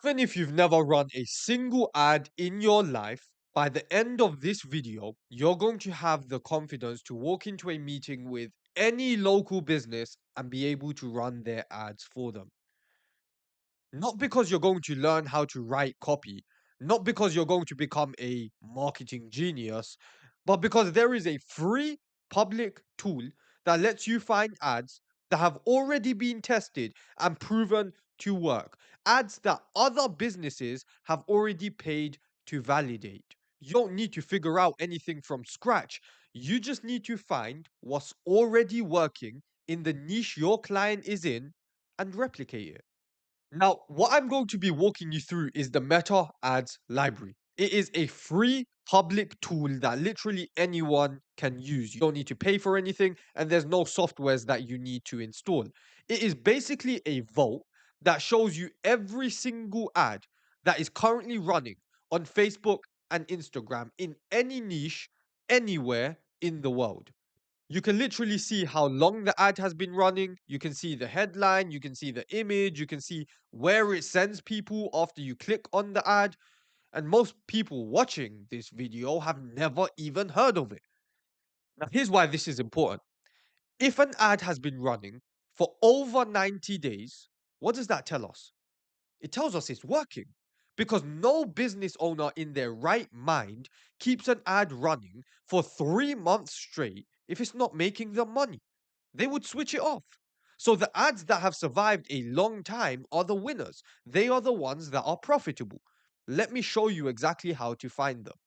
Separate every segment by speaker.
Speaker 1: Even if you've never run a single ad in your life, by the end of this video, you're going to have the confidence to walk into a meeting with any local business and be able to run their ads for them. Not because you're going to learn how to write copy, not because you're going to become a marketing genius, but because there is a free public tool that lets you find ads that have already been tested and proven to work. Ads that other businesses have already paid to validate. You don't need to figure out anything from scratch. You just need to find what's already working in the niche your client is in and replicate it. Now, what I'm going to be walking you through is the Meta Ads Library. It is a free public tool that literally anyone can use. You don't need to pay for anything, and there's no softwares that you need to install. It is basically a vault that shows you every single ad that is currently running on Facebook and Instagram in any niche, anywhere in the world. You can literally see how long the ad has been running. You can see the headline, you can see the image, you can see where it sends people after you click on the ad. And most people watching this video have never even heard of it. Now, here's why this is important. If an ad has been running for over 90 days, what does that tell us? It tells us it's working. Because no business owner in their right mind keeps an ad running for 3 months straight if it's not making them money. They would switch it off. So the ads that have survived a long time are the winners. They are the ones that are profitable. Let me show you exactly how to find them.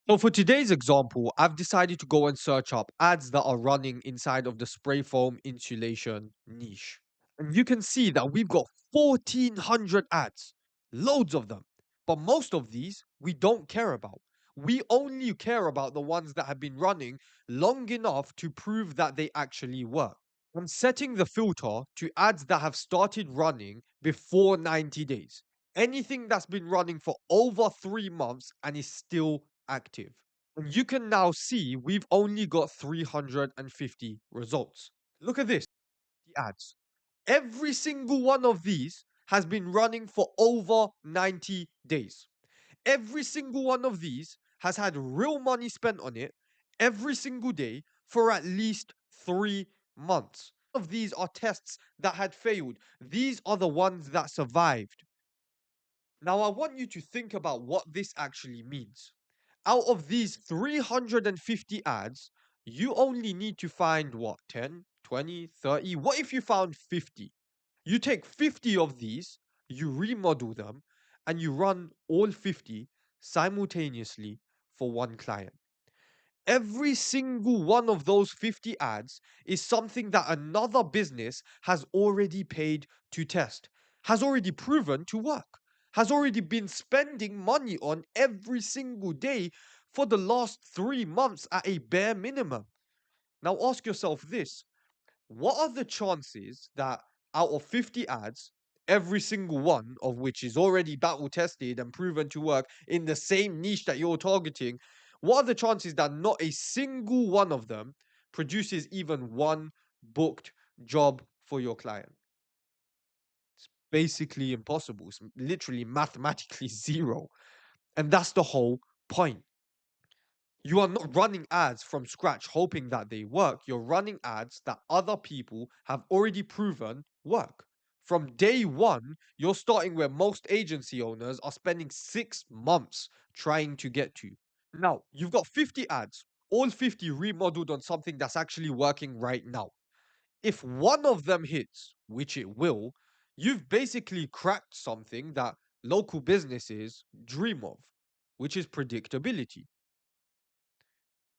Speaker 1: So for today's example, I've decided to go and search up ads that are running inside of the spray foam insulation niche. And you can see that we've got 1400 ads, loads of them. But most of these we don't care about. We only care about the ones that have been running long enough to prove that they actually work. I'm setting the filter to ads that have started running before 90 days. Anything that's been running for over 3 months and is still active. And you can now see we've only got 350 results. Look at this, the ads. Every single one of these has been running for over 90 days. Every single one of these has had real money spent on it every single day for at least 3 months. Of these are tests that had failed. These are the ones that survived. Now, I want you to think about what this actually means. Out of these 350 ads, you only need to find what, 10, 20, 30? What if you found 50? You take 50 of these, you remodel them, and you run all 50 simultaneously for one client. Every single one of those 50 ads is something that another business has already paid to test, has already proven to work, has already been spending money on every single day for the last 3 months at a bare minimum. Now ask yourself this: what are the chances that out of 50 ads, every single one of which is already battle tested and proven to work in the same niche that you're targeting, what are the chances that not a single one of them produces even one booked job for your client? It's basically impossible. It's literally mathematically zero. And that's the whole point. You are not running ads from scratch hoping that they work. You're running ads that other people have already proven work. From day one, you're starting where most agency owners are spending 6 months trying to get to. Now, you've got 50 ads, all 50 remodeled on something that's actually working right now. If one of them hits, which it will, you've basically cracked something that local businesses dream of, which is predictability.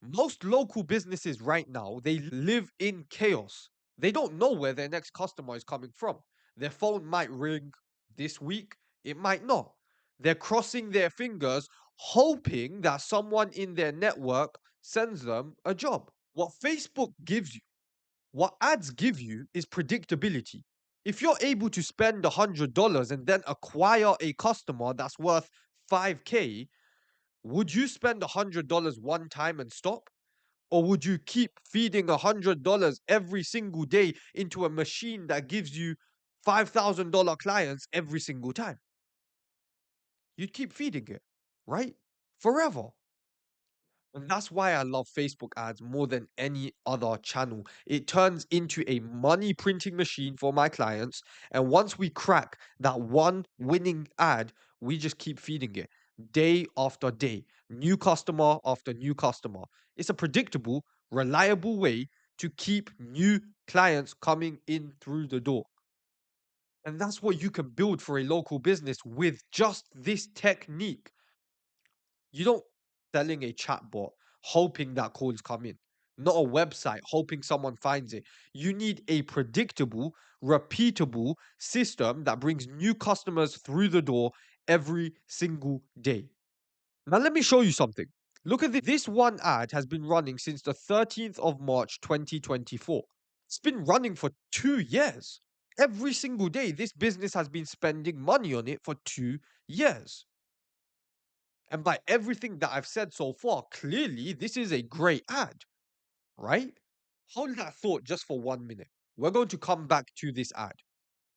Speaker 1: Most local businesses right now, they live in chaos. They don't know where their next customer is coming from. Their phone might ring this week, it might not. They're crossing their fingers, hoping that someone in their network sends them a job. What Facebook gives you, what ads give you, is predictability. If you're able to spend $100 and then acquire a customer that's worth 5K, would you spend $100 one time and stop? Or would you keep feeding $100 every single day into a machine that gives you $5,000 clients every single time? You'd keep feeding it, right? Forever. And that's why I love Facebook ads more than any other channel. It turns into a money printing machine for my clients. And once we crack that one winning ad, we just keep feeding it day after day, new customer after new customer. It's a predictable, reliable way to keep new clients coming in through the door. And that's what you can build for a local business with just this technique. You don't selling a chatbot hoping that calls come in, not a website hoping someone finds it. You need a predictable, repeatable system that brings new customers through the door every single day. Now, let me show you something. Look at this. This one ad has been running since the 13th of March 2024. It's been running for 2 years. Every single day, this business has been spending money on it for 2 years. And by everything that I've said so far, clearly this is a great ad, right? Hold that thought just for 1 minute. We're going to come back to this ad.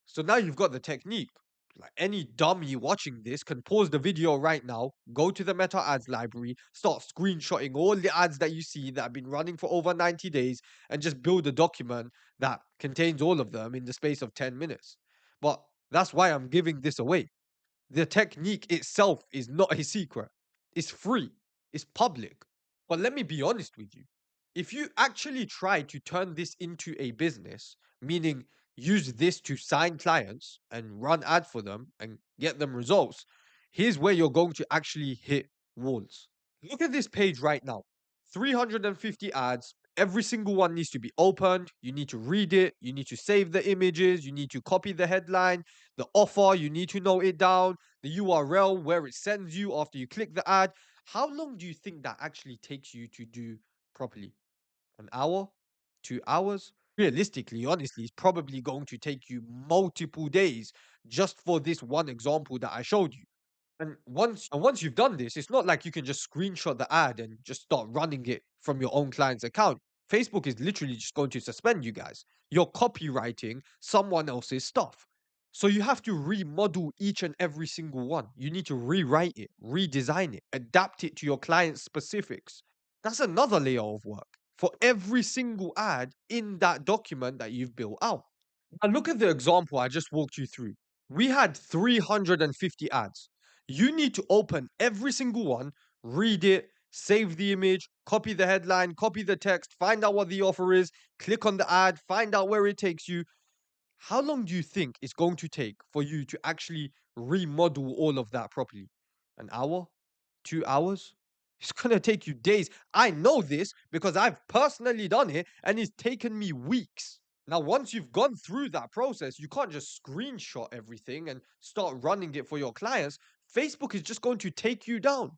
Speaker 1: So now you've got the technique. Like any dummy watching this can pause the video right now, go to the meta ads library, start screenshotting all the ads that you see that have been running for over 90 days, and just build a document that contains all of them in the space of 10 minutes. But that's why I'm giving this away. The technique itself is not a secret. It's free. It's public. But let me be honest with you. If you actually try to turn this into a business, meaning use this to sign clients and run ads for them and get them results, here's where you're going to actually hit walls. Look at this page right now. 350 ads. Every single one needs to be opened. You need to read it. You need to save the images. You need to copy the headline, the offer. You need to note it down, the URL where it sends you after you click the ad. How long do you think that actually takes you to do properly? An hour? 2 hours? Realistically, honestly, it's probably going to take you multiple days just for this one example that I showed you. And once you've done this, it's not like you can just screenshot the ad and just start running it from your own client's account. Facebook is literally just going to suspend you guys. You're copywriting someone else's stuff. So you have to remodel each and every single one. You need to rewrite it, redesign it, adapt it to your client's specifics. That's another layer of work for every single ad in that document that you've built out. Now look at the example I just walked you through. We had 350 ads. You need to open every single one, read it, save the image, copy the headline, copy the text, find out what the offer is, click on the ad, find out where it takes you. How long do you think it's going to take for you to actually remodel all of that properly? An hour? 2 hours? It's going to take you days. I know this because I've personally done it and it's taken me weeks. Now, once you've gone through that process, you can't just screenshot everything and start running it for your clients. Facebook is just going to take you down.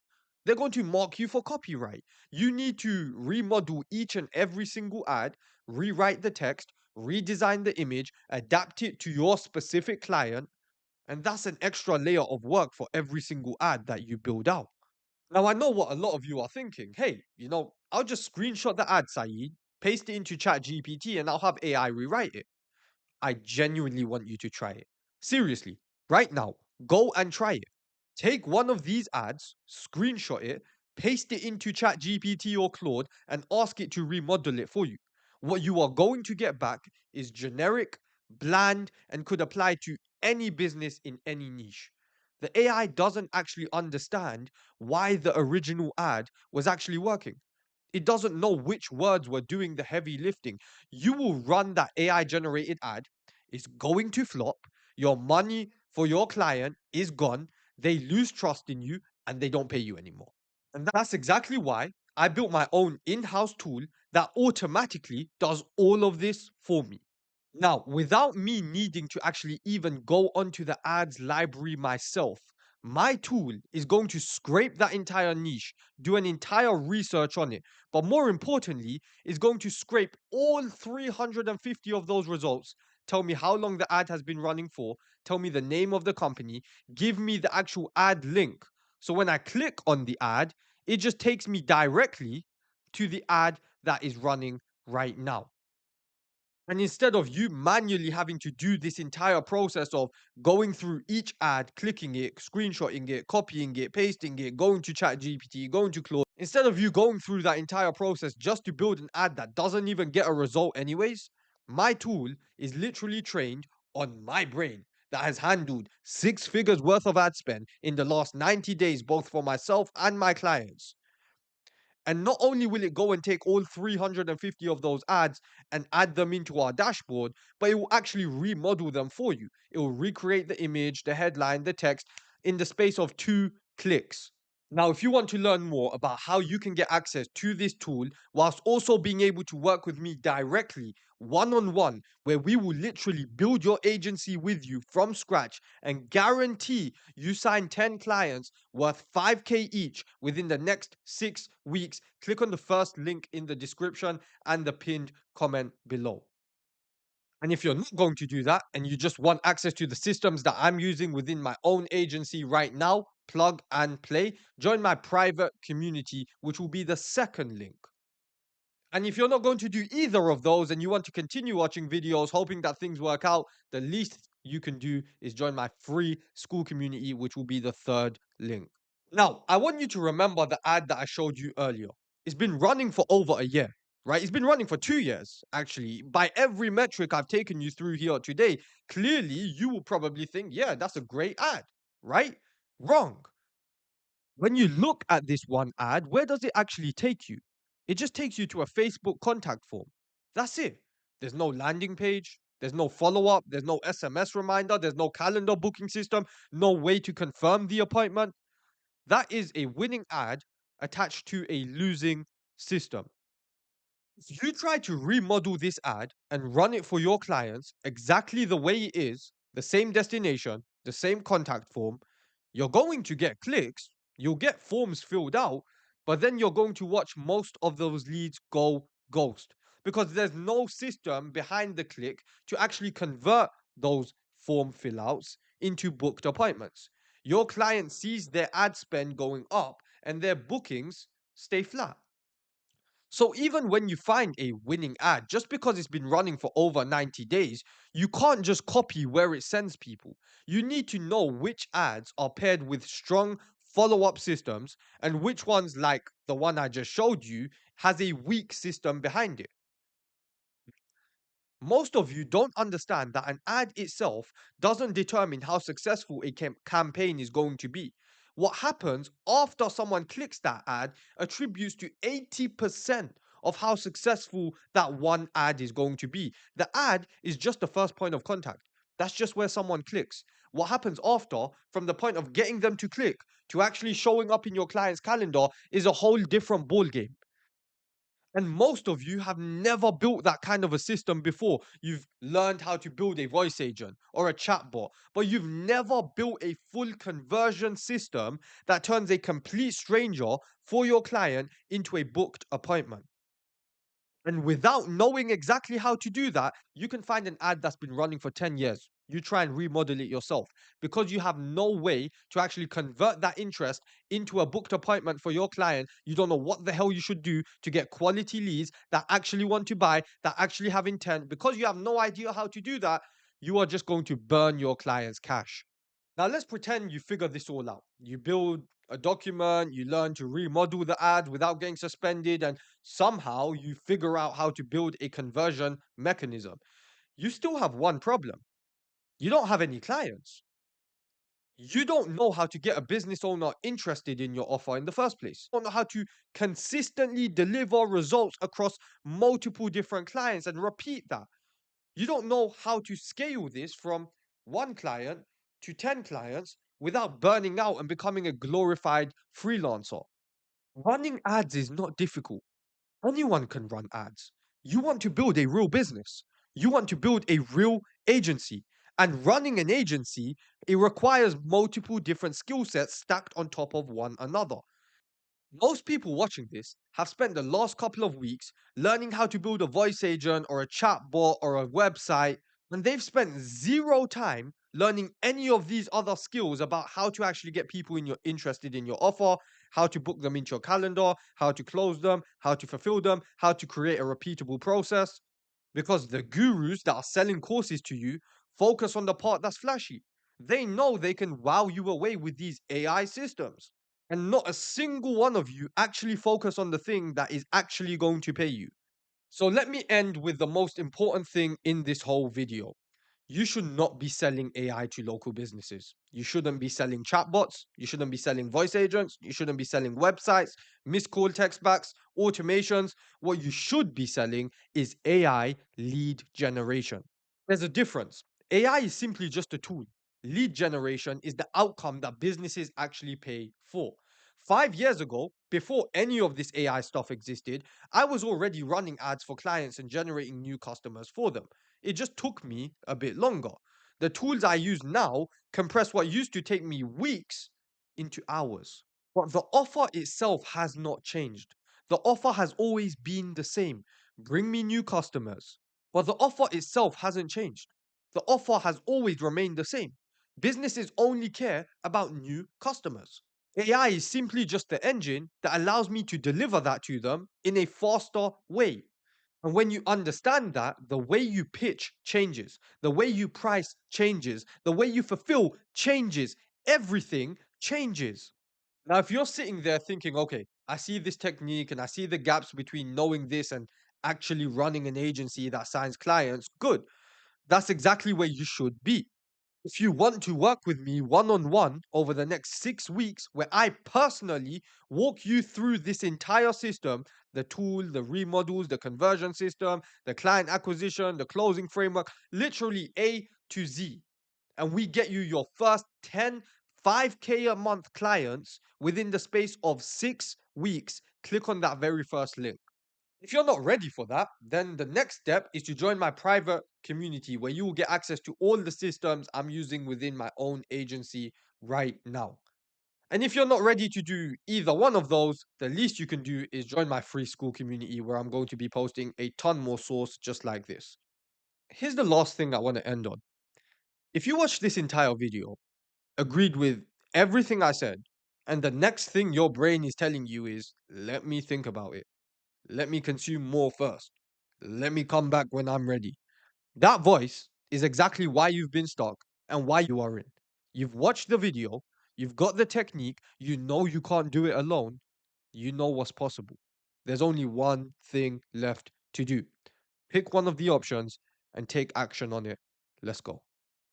Speaker 1: They're going to mark you for copyright. You need to remodel each and every single ad, rewrite the text, redesign the image, adapt it to your specific client. And that's an extra layer of work for every single ad that you build out. Now, I know what a lot of you are thinking. Hey, I'll just screenshot the ad, Saeed, paste it into ChatGPT, and I'll have AI rewrite it. I genuinely want you to try it. Seriously, right now, go and try it. Take one of these ads, screenshot it, paste it into ChatGPT or Claude, and ask it to remodel it for you. What you are going to get back is generic, bland, and could apply to any business in any niche. The AI doesn't actually understand why the original ad was actually working. It doesn't know which words were doing the heavy lifting. You will run that AI generated ad, it's going to flop. Your money for your client is gone. They lose trust in you and they don't pay you anymore. And that's exactly why I built my own in house tool that automatically does all of this for me. Now, without me needing to actually even go onto the ads library myself, my tool is going to scrape that entire niche, do an entire research on it, but more importantly, is going to scrape all 350 of those results, tell me how long the ad has been running for, tell me the name of the company, give me the actual ad link. So when I click on the ad, it just takes me directly to the ad that is running right now. And instead of you manually having to do this entire process of going through each ad, clicking it, screenshotting it, copying it, pasting it, going to ChatGPT, going to Claude, instead of you going through that entire process just to build an ad that doesn't even get a result anyways, my tool is literally trained on my brain that has handled 6 figures worth of ad spend in the last 90 days, both for myself and my clients. And not only will it go and take all 350 of those ads and add them into our dashboard, but it will actually remodel them for you. It will recreate the image, the headline, the text in the space of 2 clicks. Now, if you want to learn more about how you can get access to this tool whilst also being able to work with me directly, one on one, where we will literally build your agency with you from scratch and guarantee you sign 10 clients worth 5K each within the next 6 weeks, click on the first link in the description and the pinned comment below. And if you're not going to do that and you just want access to the systems that I'm using within my own agency right now, plug and play, join my private community, which will be the second link. And if you're not going to do either of those and you want to continue watching videos hoping that things work out, the least you can do is join my free school community, which will be the third link. Now, I want you to remember the ad that I showed you earlier. It's been running for over a year, right? It's been running for 2 years, actually. By every metric I've taken you through here today, clearly you will probably think, yeah, that's a great ad, right? Wrong. When you look at this one ad, where does it actually take you? It just takes you to a Facebook contact form. That's it. There's no landing page. There's no follow up. There's no SMS reminder. There's no calendar booking system. No way to confirm the appointment. That is a winning ad attached to a losing system. If you try to remodel this ad and run it for your clients exactly the way it is, the same destination, the same contact form, you're going to get clicks, you'll get forms filled out, but then you're going to watch most of those leads go ghost because there's no system behind the click to actually convert those form fill outs into booked appointments. Your client sees their ad spend going up and their bookings stay flat. So even when you find a winning ad, just because it's been running for over 90 days, you can't just copy where it sends people. You need to know which ads are paired with strong follow-up systems and which ones, like the one I just showed you, has a weak system behind it. Most of you don't understand that an ad itself doesn't determine how successful a campaign is going to be. What happens after someone clicks that ad attributes to 80% of how successful that one ad is going to be. The ad is just the first point of contact. That's just where someone clicks. What happens after, from the point of getting them to click to actually showing up in your client's calendar, is a whole different ball game. And most of you have never built that kind of a system before. You've learned how to build a voice agent or a chatbot, but you've never built a full conversion system that turns a complete stranger for your client into a booked appointment. And without knowing exactly how to do that, you can find an ad that's been running for 10 years. You try and remodel it yourself because you have no way to actually convert that interest into a booked appointment for your client. You don't know what the hell you should do to get quality leads that actually want to buy, that actually have intent. Because you have no idea how to do that, you are just going to burn your client's cash. Now let's pretend you figure this all out. You build a document, you learn to remodel the ad without getting suspended, and somehow you figure out how to build a conversion mechanism. You still have one problem. You don't have any clients. You don't know how to get a business owner interested in your offer in the first place. You don't know how to consistently deliver results across multiple different clients and repeat that. You don't know how to scale this from one client to 10 clients without burning out and becoming a glorified freelancer. Running ads is not difficult. Anyone can run ads. You want to build a real business. You want to build a real agency. And running an agency, it requires multiple different skill sets stacked on top of one another. Most people watching this have spent the last couple of weeks learning how to build a voice agent or a chatbot or a website, and they've spent zero time learning any of these other skills about how to actually get people interested in your offer, how to book them into your calendar, how to close them, how to fulfill them, how to create a repeatable process. Because the gurus that are selling courses to you focus on the part that's flashy. They know they can wow you away with these AI systems. And not a single one of you actually focus on the thing that is actually going to pay you. So let me end with the most important thing in this whole video. You should not be selling AI to local businesses. You shouldn't be selling chatbots. You shouldn't be selling voice agents. You shouldn't be selling websites, missed call text backs, automations. What you should be selling is AI lead generation. There's a difference. AI is simply just a tool. Lead generation is the outcome that businesses actually pay for. 5 years ago, before any of this AI stuff existed, I was already running ads for clients and generating new customers for them. It just took me a bit longer. The tools I use now compress what used to take me weeks into hours. But the offer itself has not changed. The offer has always been the same. Bring me new customers. But the offer itself hasn't changed. The offer has always remained the same. Businesses only care about new customers. AI is simply just the engine that allows me to deliver that to them in a faster way. And when you understand that, the way you pitch changes, the way you price changes, the way you fulfill changes, everything changes. Now, if you're sitting there thinking, okay, I see this technique and I see the gaps between knowing this and actually running an agency that signs clients, good. That's exactly where you should be. If you want to work with me one on one over the next 6 weeks, where I personally walk you through this entire system, the tool, the remodels, the conversion system, the client acquisition, the closing framework, literally A to Z, and we get you your first 10 5K a month clients within the space of 6 weeks, click on that very first link. If you're not ready for that, then the next step is to join my private community where you will get access to all the systems I'm using within my own agency right now. And if you're not ready to do either one of those, the least you can do is join my free school community where I'm going to be posting a ton more source just like this. Here's the last thing I want to end on. If you watch this entire video, agreed with everything I said, and the next thing your brain is telling you is, let me think about it. Let me consume more first. Let me come back when I'm ready. That voice is exactly why you've been stuck and why you are in. You've watched the video, you've got the technique, you know you can't do it alone, you know what's possible. There's only one thing left to do. Pick one of the options and take action on it. Let's go.